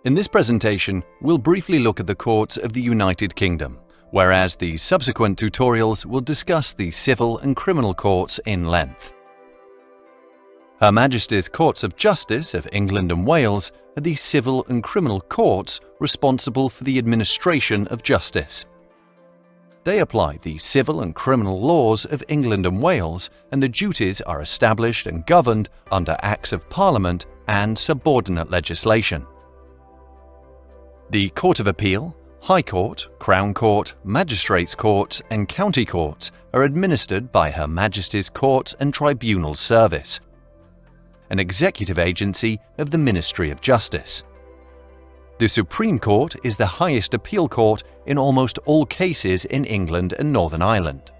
In this presentation, we'll briefly look at the courts of the United Kingdom, whereas the subsequent tutorials will discuss the civil and criminal courts in length. Her Majesty's Courts of Justice of England and Wales are the civil and criminal courts responsible for the administration of justice. They apply the civil and criminal laws of England and Wales, and the duties are established and governed under Acts of Parliament and subordinate legislation. The Court of Appeal, High Court, Crown Court, Magistrates' Courts and County Courts are administered by Her Majesty's Courts and Tribunals Service, an executive agency of the Ministry of Justice. The Supreme Court is the highest appeal court in almost all cases in England and Northern Ireland.